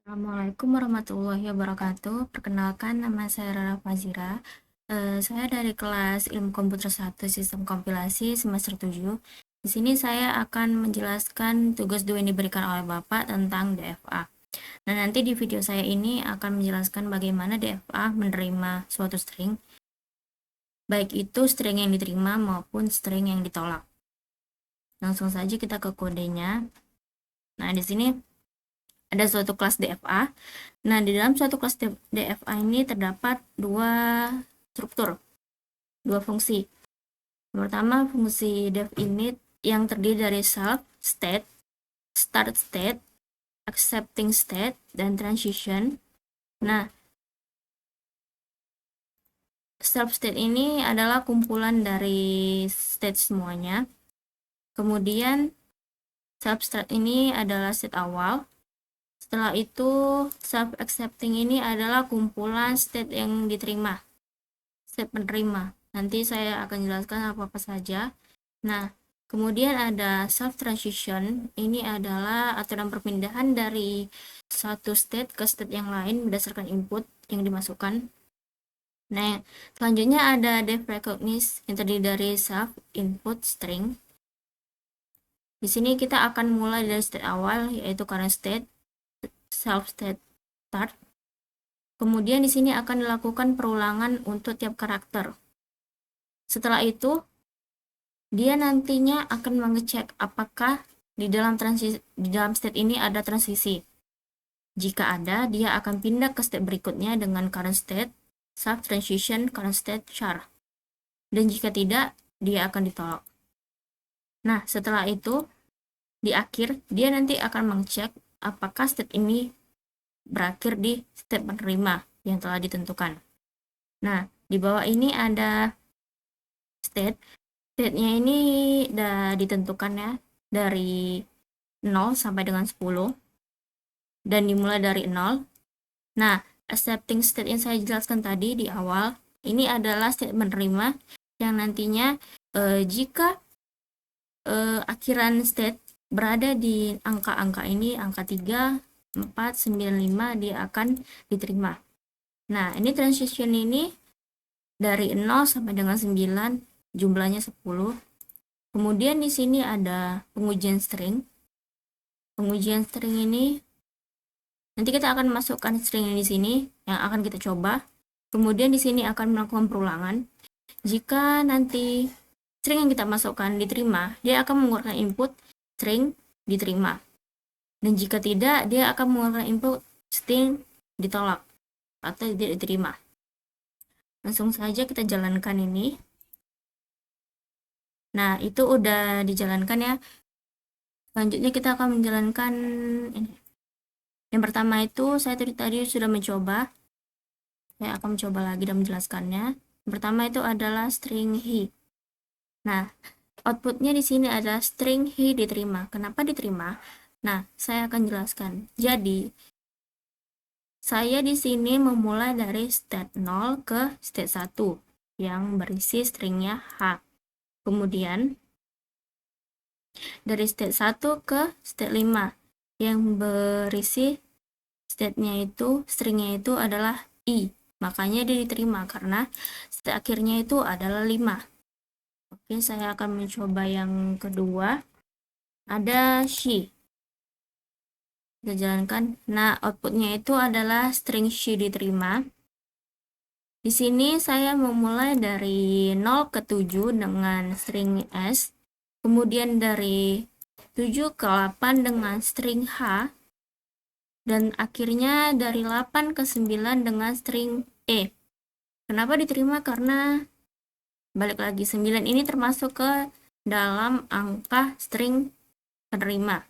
Assalamualaikum warahmatullahi wabarakatuh. Perkenalkan, nama saya Rara Fazira. Saya dari kelas Ilmu Komputer 1 Sistem Kompilasi semester 7. Di sini saya akan menjelaskan tugas 2 yang diberikan oleh Bapak tentang DFA. Nah, nanti di video saya ini akan menjelaskan bagaimana DFA menerima suatu string, baik itu string yang diterima maupun string yang ditolak. Langsung saja kita ke kodenya. Nah, di sini ada suatu kelas DFA. Nah, di dalam suatu kelas DFA ini terdapat dua struktur, dua fungsi. Yang pertama, fungsi definite yang terdiri dari self, state, start state, accepting state, dan transition. Nah, self state ini adalah kumpulan dari state semuanya. Kemudian, self state ini adalah state awal. Setelah itu, self accepting ini adalah kumpulan state yang diterima, state penerima. Nanti saya akan jelaskan apa-apa saja. Nah, kemudian ada self transition. Ini adalah aturan perpindahan dari satu state ke state yang lain berdasarkan input yang dimasukkan. Nah, selanjutnya ada def recognize yang terdiri dari self input string. Di sini kita akan mulai dari state awal, yaitu current state, self state start. Kemudian di sini akan dilakukan perulangan untuk tiap karakter. Setelah itu, dia nantinya akan mengecek apakah di dalam state ini ada transisi. Jika ada, dia akan pindah ke state berikutnya dengan current state, self transition, current state, char. Dan jika tidak, dia akan ditolak. Nah, setelah itu, di akhir, dia nanti akan mengecek apakah state ini berakhir di state penerima yang telah ditentukan. Nah, di bawah ini ada state-nya ini udah ditentukan ya, dari 0 sampai dengan 10 dan dimulai dari 0. Nah, accepting state yang saya jelaskan tadi di awal, ini adalah state menerima yang nantinya jika akhiran state berada di angka-angka ini, angka 3, 4, 9, 5, dia akan diterima. Nah, ini transition ini dari 0 sampai dengan 9, jumlahnya 10. Kemudian di sini ada pengujian string. Pengujian string ini nanti kita akan masukkan string di sini yang akan kita coba. Kemudian di sini akan melakukan perulangan. Jika nanti string yang kita masukkan diterima, dia akan mengeluarkan input string diterima. Dan jika tidak, dia akan mengeluarkan input string ditolak atau tidak diterima. Langsung saja kita jalankan ini. Nah, itu udah dijalankan ya. Selanjutnya kita akan menjalankan ini. Yang pertama itu saya tadi sudah mencoba. Saya akan mencoba lagi dan menjelaskannya. Yang pertama itu adalah string he. Nah, outputnya di sini adalah string he diterima. Kenapa diterima? Nah, saya akan jelaskan. Jadi, saya di sini memulai dari state 0 ke state 1 yang berisi stringnya h. Kemudian, dari state 1 ke state 5 yang berisi stringnya itu adalah i. Makanya dia diterima karena state akhirnya itu adalah 5. Oke, saya akan mencoba yang kedua. Ada she. Kita jalankan. Nah, outputnya itu adalah string she diterima. Di sini saya memulai dari 0 ke 7 dengan string s. Kemudian dari 7 ke 8 dengan string h. Dan akhirnya dari 8 ke 9 dengan string e. Kenapa diterima? Karena balik lagi 9 ini termasuk ke dalam angka string penerima.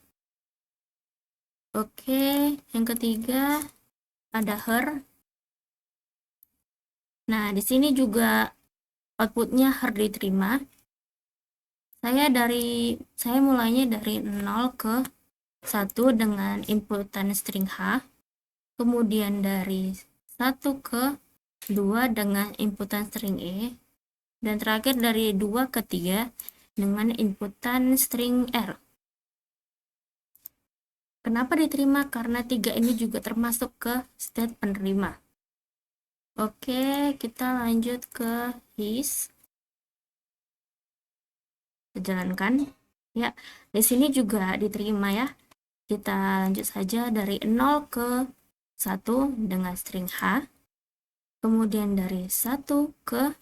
Oke, yang ketiga ada her. Nah, di sini juga outputnya her diterima. Saya mulainya dari 0 ke 1 dengan inputan string h. Kemudian dari 1 ke 2 dengan inputan string e, dan terakhir dari 2 ke 3 dengan inputan string r. Kenapa diterima? Karena 3 ini juga termasuk ke state penerima. Oke, kita lanjut ke his. Jalankan. Ya, di sini juga diterima ya. Kita lanjut saja dari 0 ke 1 dengan string H. Kemudian dari 1 ke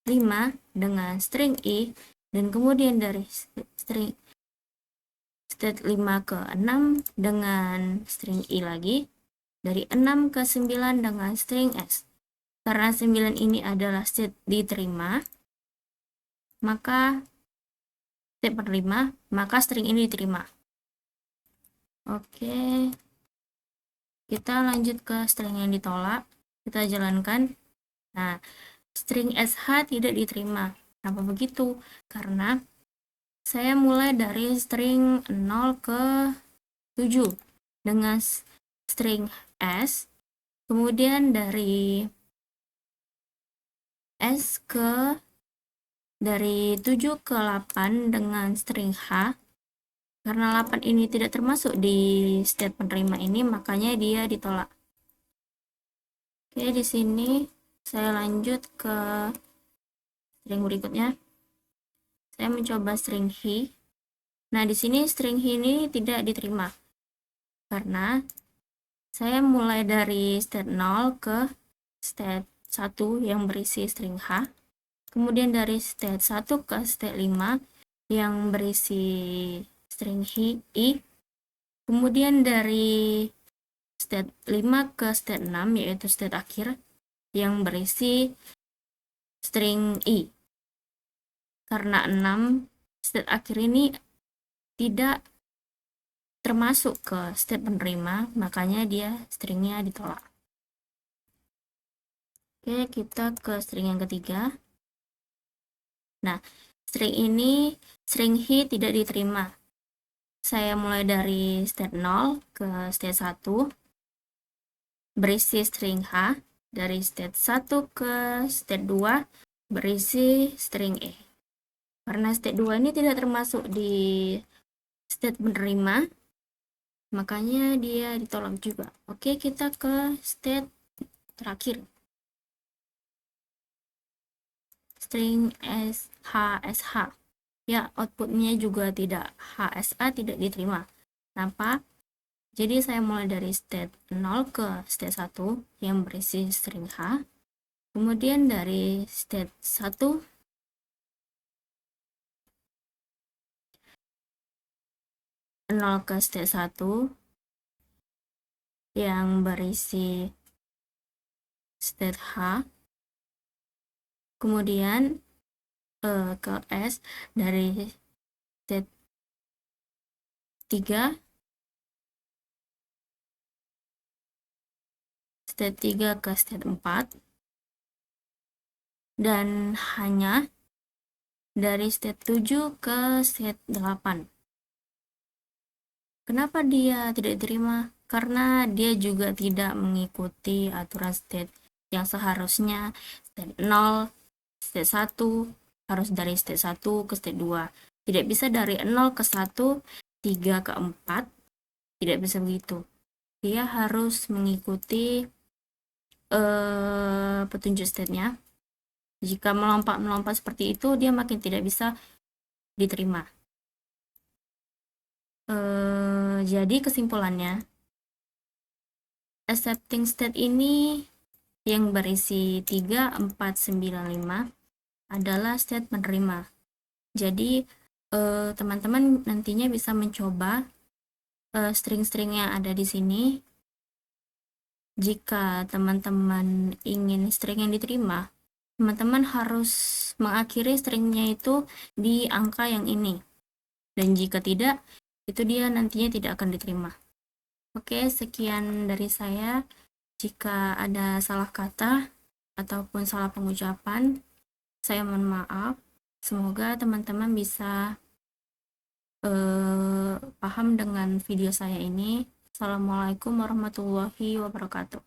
5 dengan string I. Dan kemudian dari string state 5 ke 6 dengan string I lagi. Dari 6 ke 9 dengan string S. Karena 9 ini adalah state diterima, maka state penerima, maka string ini diterima. Oke, kita lanjut ke string yang ditolak. Kita jalankan. Nah, string SH tidak diterima. Kenapa begitu? Karena saya mulai dari string 0 ke 7 dengan string S, kemudian dari S dari 7 ke 8 dengan string H. Karena 8 ini tidak termasuk di state penerima ini, makanya dia ditolak. Oke, di sini saya lanjut ke string berikutnya. Saya mencoba string he. Nah, di sini string he ini tidak diterima. Karena saya mulai dari state 0 ke state 1 yang berisi string H. Kemudian dari state 1 ke state 5 yang berisi string I. Kemudian dari state 5 ke state 6 yaitu state akhir yang berisi string I. Karena 6 state akhir ini tidak termasuk ke state penerima, makanya dia stringnya ditolak. Oke, kita ke string yang ketiga. Nah, string ini, string he tidak diterima. Saya mulai dari state 0 ke state 1, berisi string H. Dari state 1 ke state 2, berisi string E. Karena state 2 ini tidak termasuk di state penerima, makanya dia ditolak juga. Oke, kita ke state terakhir. String SH. Ya, outputnya juga tidak. HSA tidak diterima. Kenapa? Jadi saya mulai dari state 0 ke state 1 yang berisi string H. Kemudian dari state 1 0 ke state 1 yang berisi state H. Kemudian ke S dari state 3 state 3 ke state 4 dan hanya dari state 7 ke state 8. Kenapa dia tidak diterima? Karena dia juga tidak mengikuti aturan state yang seharusnya state 0, state 1 harus dari state 1 ke state 2. Tidak bisa dari 0 ke 1, 3 ke 4. Tidak bisa begitu. Dia harus mengikuti petunjuk state-nya. Jika melompat seperti itu, dia makin tidak bisa diterima. Jadi kesimpulannya, accepting state ini yang berisi 3, 4, 9, 5 adalah state penerima. Jadi teman-teman nantinya bisa mencoba string-string yang ada di sini. Jika teman-teman ingin string yang diterima, teman-teman harus mengakhiri stringnya itu di angka yang ini. Dan jika tidak, itu dia nantinya tidak akan diterima. Oke, sekian dari saya. Jika ada salah kata ataupun salah pengucapan, saya mohon maaf. Semoga teman-teman bisa paham dengan video saya ini. Assalamualaikum warahmatullahi wabarakatuh.